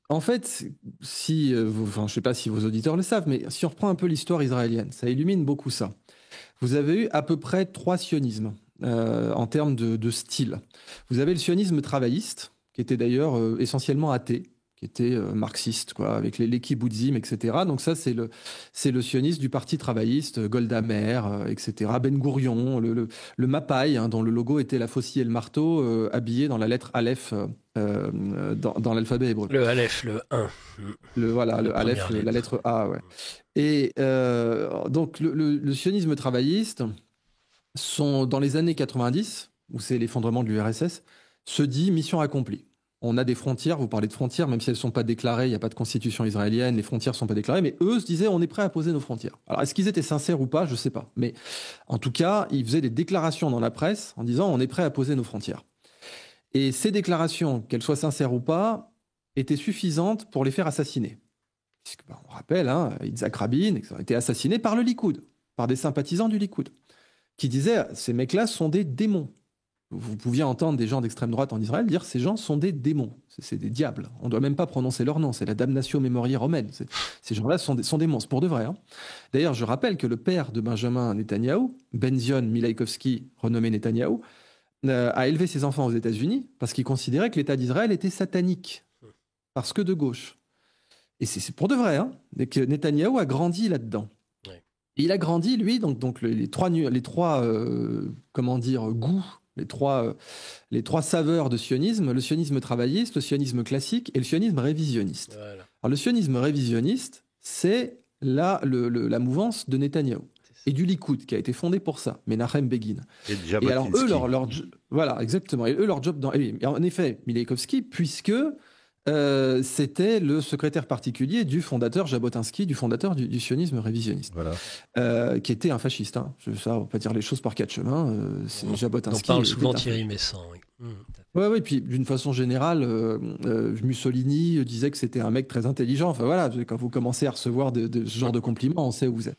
En fait, si, je ne sais pas si vos auditeurs le savent, mais si on reprend un peu l'histoire israélienne, ça illumine beaucoup ça. Vous avez eu à peu près trois sionismes en termes de style. Vous avez le sionisme travailliste, qui était d'ailleurs essentiellement athée, qui était marxiste, quoi, avec les kibbutzim, etc. Donc ça, c'est le sionisme du parti travailliste, Golda Meir, etc. Ben Gourion, le Mapai, hein, dont le logo était la faucille et le marteau, habillé dans la lettre Aleph dans l'alphabet hébreu. Le Aleph, le 1. Voilà, La le Aleph, première la lettre. lettre A, ouais. Et donc, le sionisme travailliste, dans les années 90, où c'est l'effondrement de l'URSS, se dit mission accomplie. On a des frontières, vous parlez de frontières, même si elles ne sont pas déclarées, il n'y a pas de constitution israélienne, les frontières ne sont pas déclarées, mais eux se disaient on est prêt à poser nos frontières. Alors est-ce qu'ils étaient sincères ou pas, je ne sais pas. Mais en tout cas, ils faisaient des déclarations dans la presse en disant on est prêt à poser nos frontières. Et ces déclarations, qu'elles soient sincères ou pas, étaient suffisantes pour les faire assassiner. On rappelle, hein, Yitzhak Rabin a été assassiné par le Likoud, par des sympathisants du Likoud, qui disaient ces mecs-là sont des démons. Vous pouviez entendre des gens d'extrême droite en Israël dire ces gens sont des démons, c'est des diables. On ne doit même pas prononcer leur nom, c'est la damnatio memoriae romaine. Ces gens-là sont des monstres, pour de vrai. Hein. D'ailleurs, je rappelle que le père de Benjamin Netanyahou, Benzion Milaïkovski, renommé Netanyahou, a élevé ses enfants aux États-Unis parce qu'il considérait que l'État d'Israël était satanique, parce que de gauche. Et c'est pour de vrai, hein, que Netanyahou a grandi là-dedans. Ouais. Et il a grandi, lui, donc les trois comment dire, goûts, les trois saveurs de sionisme, le sionisme travailliste, le sionisme classique et le sionisme révisionniste. Voilà. Alors le sionisme révisionniste, c'est la mouvance de Netanyahou et du Likoud qui a été fondé pour ça, Menachem Begin. Et alors eux, voilà, exactement. Et eux, leur job en effet, Mileikowski, puisque c'était le secrétaire particulier du fondateur Jabotinsky, du fondateur du sionisme révisionniste, voilà. Qui était un fasciste. Hein. Ça, on va pas dire les choses par quatre chemins. Jabotinsky. On parle souvent Thierry Messant. Oui. Oui, puis d'une façon générale, Mussolini disait que c'était un mec très intelligent. Enfin voilà, quand vous commencez à recevoir ce genre de compliments, on sait où vous êtes.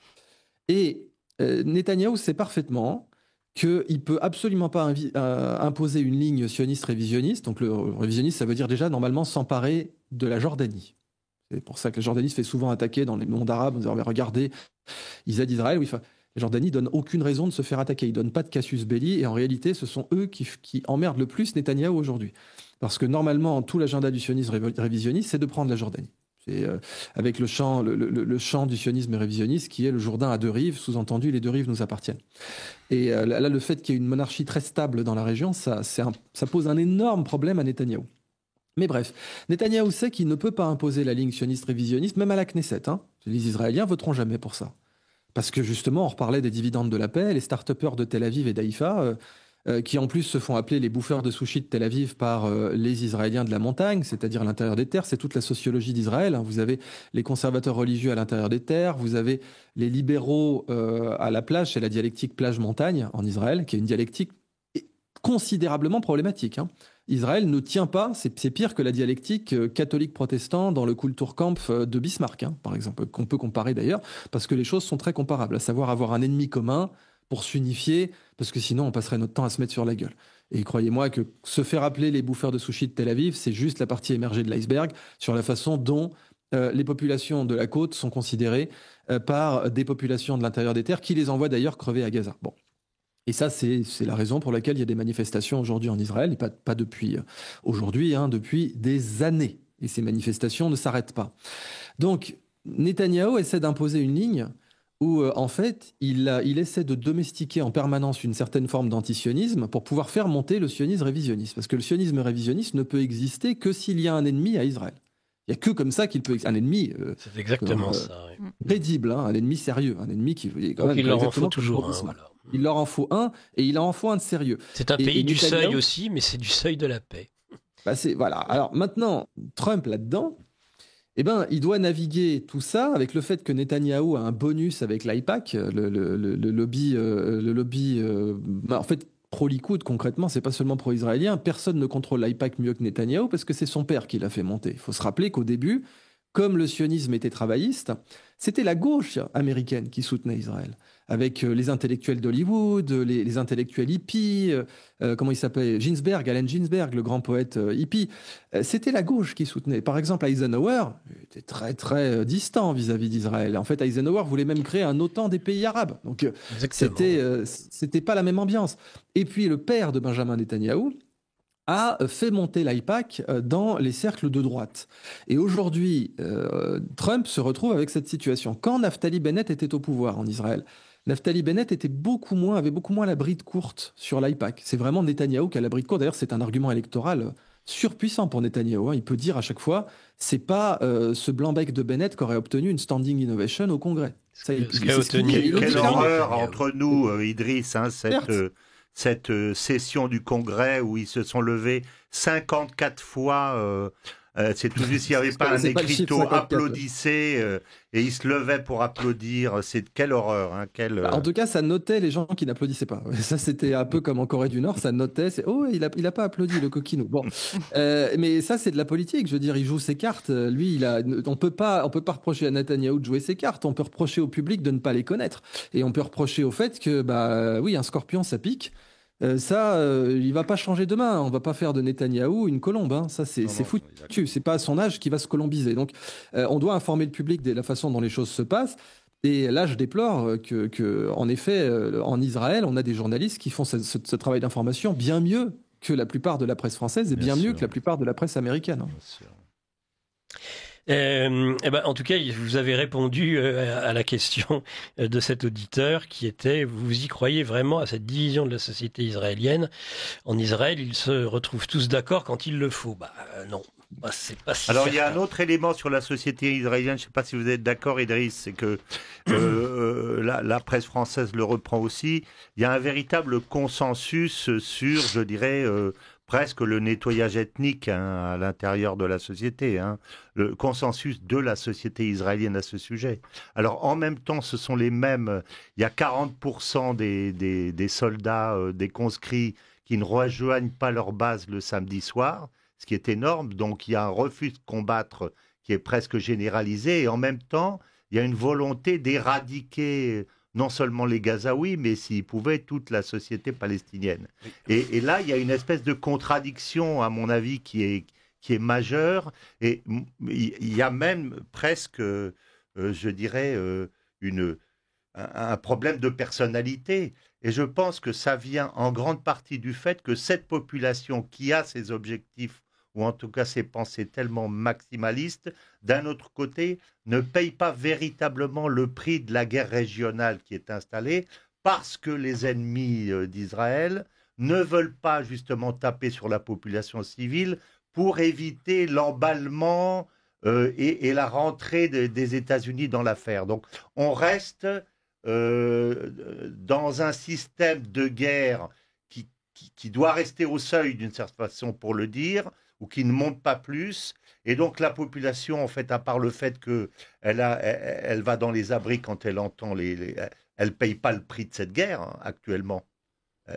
Et Netanyahou sait parfaitement qu'il peut absolument pas imposer une ligne sioniste révisionniste. Donc le révisionniste, ça veut dire déjà normalement s'emparer de la Jordanie. C'est pour ça que la Jordanie se fait souvent attaquer dans les mondes arabes en disant mais regardez, ils aident Israël. Oui, la Jordanie donne aucune raison de se faire attaquer. Ils donnent pas de casus belli et en réalité, ce sont eux qui emmerdent le plus Netanyahou aujourd'hui. Parce que normalement, tout l'agenda du sionisme révisionniste, c'est de prendre la Jordanie. C'est avec le chant du sionisme révisionniste qui est le Jourdain à deux rives, sous-entendu les deux rives nous appartiennent. Et là, le fait qu'il y ait une monarchie très stable dans la région, ça pose un énorme problème à Netanyahou. Mais bref, Netanyahou sait qu'il ne peut pas imposer la ligne sioniste révisionniste, même à la Knesset. Hein. Les Israéliens voteront jamais pour ça. Parce que justement, on reparlait des dividendes de la paix, les start-upers de Tel Aviv et d'Haïfa, qui en plus se font appeler les bouffeurs de sushis de Tel Aviv par les Israéliens de la montagne, c'est-à-dire à l'intérieur des terres. C'est toute la sociologie d'Israël. Hein. Vous avez les conservateurs religieux à l'intérieur des terres, vous avez les libéraux à la plage, c'est la dialectique plage-montagne en Israël, qui est une dialectique considérablement problématique. Hein. Israël ne tient pas, c'est pire que la dialectique catholique-protestant dans le Kulturkampf de Bismarck, hein, par exemple, qu'on peut comparer d'ailleurs, parce que les choses sont très comparables, à savoir avoir un ennemi commun pour s'unifier, parce que sinon on passerait notre temps à se mettre sur la gueule. Et croyez-moi que se faire appeler les bouffeurs de sushis de Tel Aviv, c'est juste la partie émergée de l'iceberg sur la façon dont les populations de la côte sont considérées par des populations de l'intérieur des terres, qui les envoient d'ailleurs crever à Gaza. Bon. Et ça, c'est la raison pour laquelle il y a des manifestations aujourd'hui en Israël, et pas depuis aujourd'hui, hein, depuis des années. Et ces manifestations ne s'arrêtent pas. Donc, Netanyahou essaie d'imposer une ligne où, en fait, il essaie de domestiquer en permanence une certaine forme d'antisionisme pour pouvoir faire monter le sionisme révisionniste. Parce que le sionisme révisionniste ne peut exister que s'il y a un ennemi à Israël. Il n'y a que comme ça qu'il peut exister. Un ennemi c'est exactement ça, oui. Crédible, hein, un ennemi sérieux, un ennemi qui... Donc il leur en faut toujours un, voilà. Il leur en faut un, et il en faut un de sérieux. C'est un pays du seuil aussi, mais c'est du seuil de la paix. Bah voilà. Alors maintenant, Trump là-dedans, eh ben, il doit naviguer tout ça avec le fait que Netanyahou a un bonus avec l'AIPAC, le lobby, en fait, pro-Likoud, concrètement, c'est pas seulement pro-israélien. Personne ne contrôle l'AIPAC mieux que Netanyahou parce que c'est son père qui l'a fait monter. Il faut se rappeler qu'au début, comme le sionisme était travailliste, c'était la gauche américaine qui soutenait Israël, avec les intellectuels d'Hollywood, les intellectuels hippies, comment il s'appelait, Allen Ginsberg, le grand poète hippie. C'était la gauche qui soutenait. Par exemple, Eisenhower était très très distant vis-à-vis d'Israël. En fait, Eisenhower voulait même créer un OTAN des pays arabes. Donc c'était pas la même ambiance. Et puis le père de Benjamin Netanyahou a fait monter l'AIPAC dans les cercles de droite. Et aujourd'hui, Trump se retrouve avec cette situation. Quand Naftali Bennett était au pouvoir en Israël, Naftali Bennett avait beaucoup moins la bride courte sur l'AIPAC. C'est vraiment Netanyahou qui a la bride courte. D'ailleurs, c'est un argument électoral surpuissant pour Netanyahou. Il peut dire à chaque fois, c'est pas ce blanc-bec de Bennett qui aurait obtenu une standing innovation au Congrès. Quelle horreur entre nous, Idriss, cette session du Congrès où ils se sont levés 54 fois. C'est tout juste s'il n'y avait pas un écriteau applaudissait et ils se levaient pour applaudir. C'est quelle horreur. En tout cas, ça notait les gens qui n'applaudissaient pas. Ça, c'était un peu comme en Corée du Nord, ça notait. Oh, il a pas applaudi, le coquinou. Bon, mais ça, c'est de la politique. Je veux dire, il joue ses cartes. Lui, on peut pas reprocher à Netanyahou de jouer ses cartes. On peut reprocher au public de ne pas les connaître. Et on peut reprocher au fait que, oui, un scorpion, ça pique. Il va pas changer demain. On va pas faire de Netanyahou une colombe. Hein. Ça, c'est foutu. C'est pas à son âge qui va se colombiser. Donc, on doit informer le public de la façon dont les choses se passent. Et là, je déplore que en effet, en Israël, on a des journalistes qui font ce travail d'information bien mieux que la plupart de la presse française et bien mieux que la plupart de la presse américaine. Hein. Bien sûr. En tout cas, vous avez répondu à la question de cet auditeur qui était: vous y croyez vraiment à cette division de la société israélienne? En Israël, ils se retrouvent tous d'accord quand il le faut. Non. C'est pas si Alors, certain. il y a un autre élément sur la société israélienne, je ne sais pas si vous êtes d'accord, Idriss, c'est que la presse française le reprend aussi. Il y a un véritable consensus sur, je dirais, presque le nettoyage ethnique à l'intérieur de la société, le consensus de la société israélienne à ce sujet. Alors, en même temps, ce sont les mêmes. Il y a 40% des soldats, des conscrits, qui ne rejoignent pas leur base le samedi soir, ce qui est énorme. Donc, il y a un refus de combattre qui est presque généralisé. Et en même temps, il y a une volonté d'éradiquer non seulement les Gazaouis, mais s'ils pouvaient, toute la société palestinienne. Et là, il y a une espèce de contradiction, à mon avis, qui est majeure. Et il y a même presque, je dirais, un problème de personnalité. Et je pense que ça vient en grande partie du fait que cette population qui a ses objectifs, ou en tout cas ses pensées tellement maximalistes, d'un autre côté, ne paye pas véritablement le prix de la guerre régionale qui est installée, parce que les ennemis d'Israël ne veulent pas justement taper sur la population civile pour éviter l'emballement et la rentrée des États-Unis dans l'affaire. Donc on reste dans un système de guerre qui doit rester au seuil d'une certaine façon pour le dire, ou qui ne monte pas plus. Et donc la population, en fait, à part le fait qu'elle va dans les abris quand elle entend elle ne paye pas le prix de cette guerre actuellement.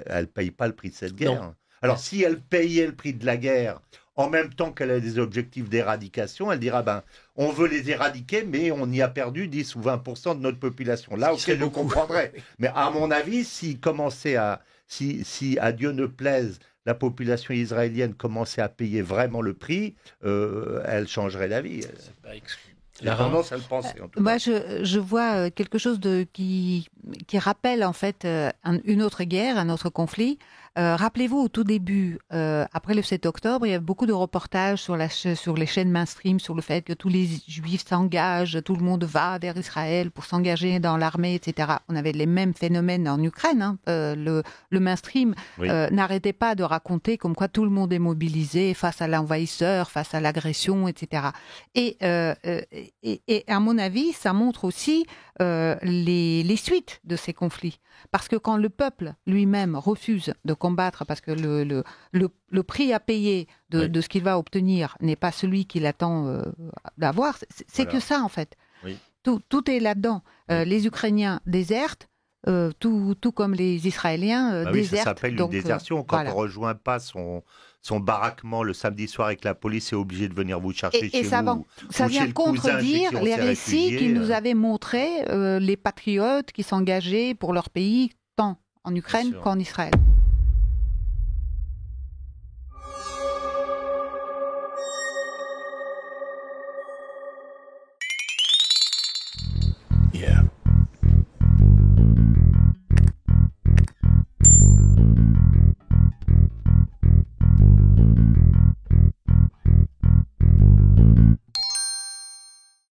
Elle ne paye pas le prix de cette guerre. Non. Alors si elle payait le prix de la guerre en même temps qu'elle a des objectifs d'éradication, elle dira, on veut les éradiquer, mais on y a perdu 10 ou 20% de notre population. Là, ok, je comprendrais. Mais à mon avis, si à Dieu ne plaise, la population israélienne commençait à payer vraiment le prix, elle changerait d'avis. C'est pas exclu. La tendance à le penser, en tout cas. Moi, je vois quelque chose qui rappelle en fait une autre guerre, un autre conflit. Rappelez-vous, au tout début, après le 7 octobre, il y a beaucoup de reportages sur les chaînes mainstream sur le fait que tous les Juifs s'engagent, tout le monde va vers Israël pour s'engager dans l'armée, etc. On avait les mêmes phénomènes en Ukraine. Le mainstream n'arrêtait pas de raconter comme quoi tout le monde est mobilisé face à l'envahisseur, face à l'agression, etc. Et à mon avis, ça montre aussi les suites de ces conflits. Parce que quand le peuple lui-même refuse de combattre parce que le prix à payer de ce qu'il va obtenir n'est pas celui qu'il attend d'avoir, c'est que ça en fait. Oui. Tout est là-dedans. Les Ukrainiens désertent, tout comme les Israéliens désertent. Ça s'appelle une désertion quand on ne rejoint pas son baraquement le samedi soir avec la police est obligé de venir vous chercher chez ça vous. Ça ou chez vient le cousin chez contredire qui on les s'est récits réfugié. qui nous avaient montré les patriotes qui s'engageaient pour leur pays, tant en Ukraine sûr. qu'en Israël. Yeah.